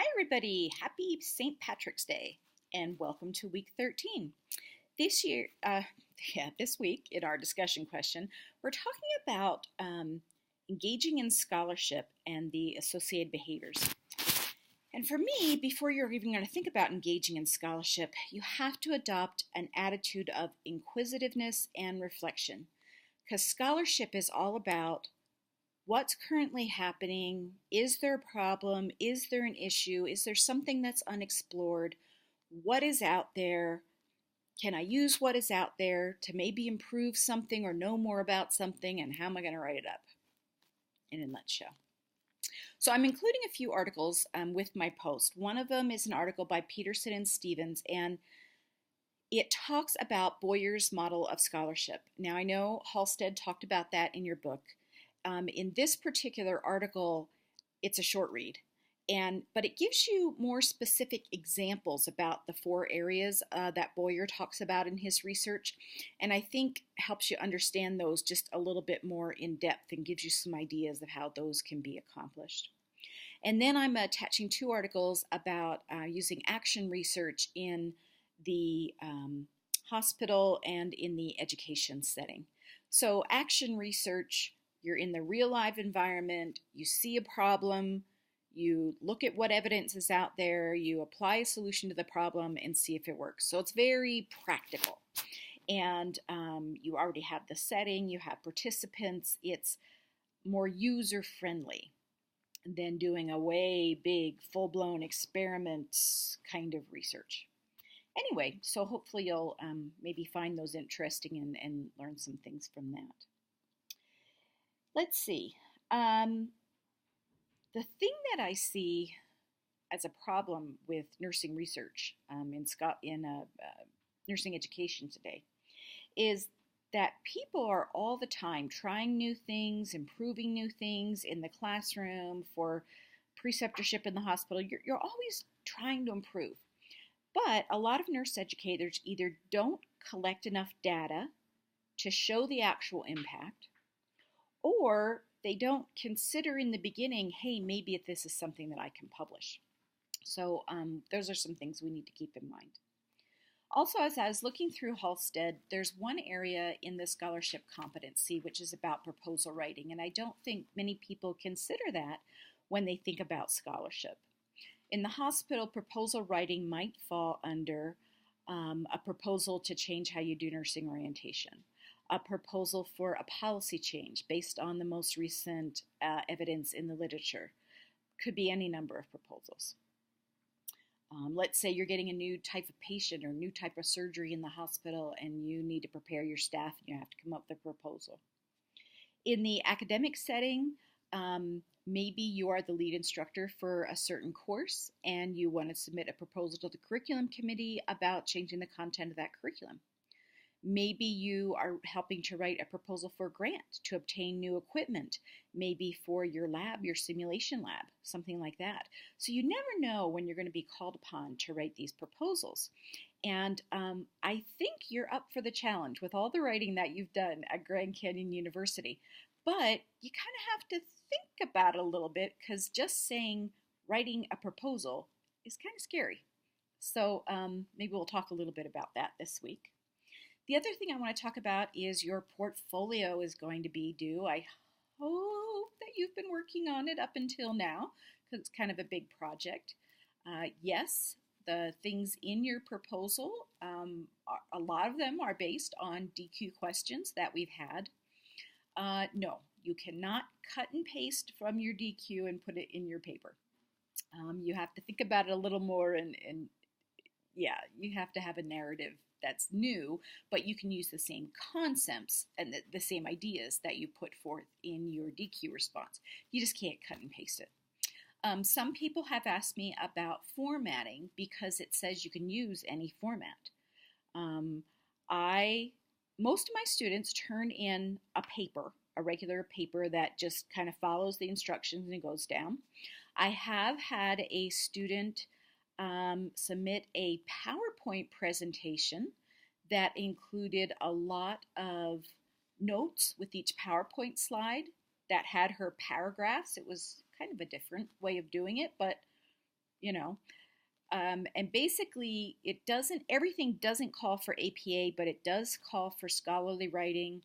Hi, everybody. Happy St. Patrick's Day and welcome to week 13. This year, this week in our discussion question, we're talking about engaging in scholarship and the associated behaviors. And for me, before you're even going to think about engaging in scholarship, you have to adopt an attitude of inquisitiveness and reflection. Because scholarship is all about what's currently happening. Is there a problem? Is there an issue? Is there something that's unexplored? What is out there? Can I use what is out there to maybe improve something or know more about something? And how am I going to write it up in a nutshell? So I'm including a few articles with my post. One of them is an article by Peterson and Stevens, and it talks about Boyer's model of scholarship. Now, I know Halstead talked about that in your book. In this particular article, it's a short read, but it gives you more specific examples about the four areas that Boyer talks about in his research, and I think helps you understand those just a little bit more in depth and gives you some ideas of how those can be accomplished. And then I'm attaching two articles about using action research in the hospital and in the education setting. So action research, you're in the real life environment, you see a problem, you look at what evidence is out there, you apply a solution to the problem and see if it works. So it's very practical. And you already have the setting, you have participants, it's more user-friendly than doing a way big, full-blown experiments kind of research. Anyway, so hopefully you'll maybe find those interesting and learn some things from that. Let's see. The thing that I see as a problem with nursing research in nursing education today is that people are all the time trying new things, improving new things in the classroom, for preceptorship in the hospital. You're always trying to improve. But a lot of nurse educators either don't collect enough data to show the actual impact, or they don't consider in the beginning, hey, maybe this is something that I can publish. So those are some things we need to keep in mind. Also, as I was looking through Halstead, there's one area in the scholarship competency which is about proposal writing, and I don't think many people consider that when they think about scholarship. In the hospital, proposal writing might fall under a proposal to change how you do nursing orientation, a proposal for a policy change based on the most recent evidence in the literature. Could be any number of proposals. Let's say you're getting a new type of patient or new type of surgery in the hospital and you need to prepare your staff and you have to come up with a proposal. In the academic setting, maybe you are the lead instructor for a certain course and you want to submit a proposal to the curriculum committee about changing the content of that curriculum. Maybe you are helping to write a proposal for a grant to obtain new equipment, maybe for your lab, your simulation lab, something like that. So you never know when you're going to be called upon to write these proposals. And I think you're up for the challenge with all the writing that you've done at Grand Canyon University. But you kind of have to think about it a little bit, because just saying writing a proposal is kind of scary. So maybe we'll talk a little bit about that this week. The other thing I want to talk about is your portfolio is going to be due. I hope that you've been working on it up until now, because it's kind of a big project. Yes, the things in your proposal, a lot of them are based on DQ questions that we've had. No, you cannot cut and paste from your DQ and put it in your paper. You have to think about it a little more, and yeah, you have to have a narrative that's new, but you can use the same concepts and the same ideas that you put forth in your DQ response. You just can't cut and paste it. Some people have asked me about formatting because it says you can use any format. Most of my students turn in a paper, a regular paper that just kind of follows the instructions and it goes down. I have had a student submit a PowerPoint presentation that included a lot of notes with each PowerPoint slide that had her paragraphs. It was kind of a different way of doing it, but you know. And basically, everything doesn't call for APA, but it does call for scholarly writing.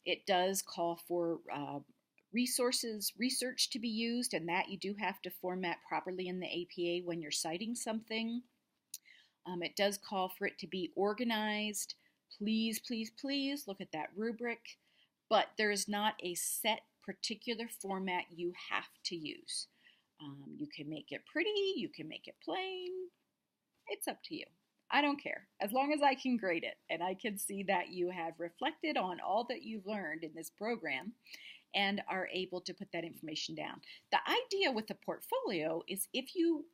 It does call for research to be used, and that you do have to format properly in the APA when you're citing something. It does call for it to be organized. Please, please, please look at that rubric. But there is not a set particular format you have to use. You can make it pretty, you can make it plain. It's up to you. I don't care. As long as I can grade it and I can see that you have reflected on all that you've learned in this program and are able to put that information down. The idea with the portfolio is if you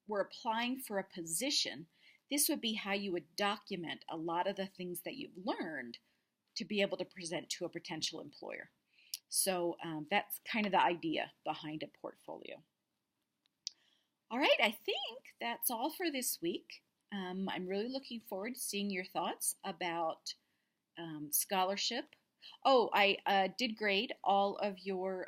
were applying for a position, this would be how you would document a lot of the things that you've learned to be able to present to a potential employer. So that's kind of the idea behind a portfolio. All right, I think that's all for this week. I'm really looking forward to seeing your thoughts about scholarship. Oh, I did grade all of your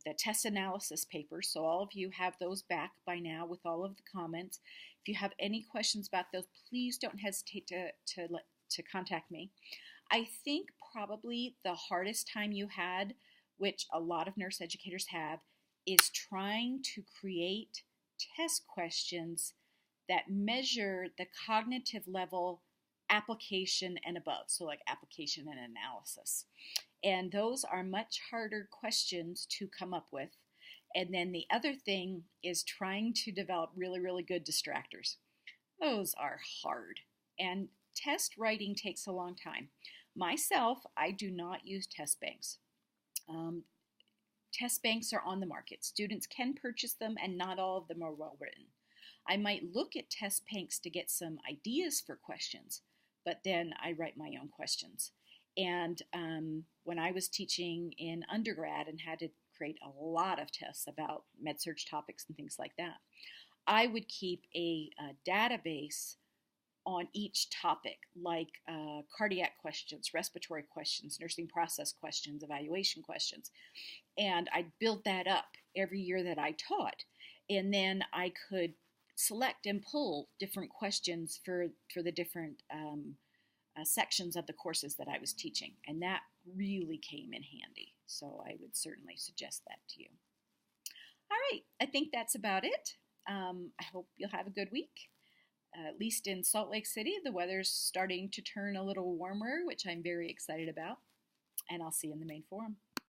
the test analysis papers, so all of you have those back by now with all of the comments. If you have any questions about those, please don't hesitate to contact me. I think probably the hardest time you had, which a lot of nurse educators have, is trying to create test questions that measure the cognitive level application and above, so like application and analysis. And those are much harder questions to come up with. And then the other thing is trying to develop really, really good distractors. Those are hard. And test writing takes a long time. Myself, I do not use test banks. Test banks are on the market. Students can purchase them, and not all of them are well written. I might look at test banks to get some ideas for questions, but then I write my own questions. And when I was teaching in undergrad and had to create a lot of tests about med-surg topics and things like that, I would keep a database on each topic, like cardiac questions, respiratory questions, nursing process questions, evaluation questions. And I'd build that up every year that I taught. And then I could select and pull different questions for the different sections of the courses that I was teaching. And that really came in handy. So I would certainly suggest that to you. All right, I think that's about it. I hope you'll have a good week. At least in Salt Lake City, the weather's starting to turn a little warmer, which I'm very excited about. And I'll see you in the main forum.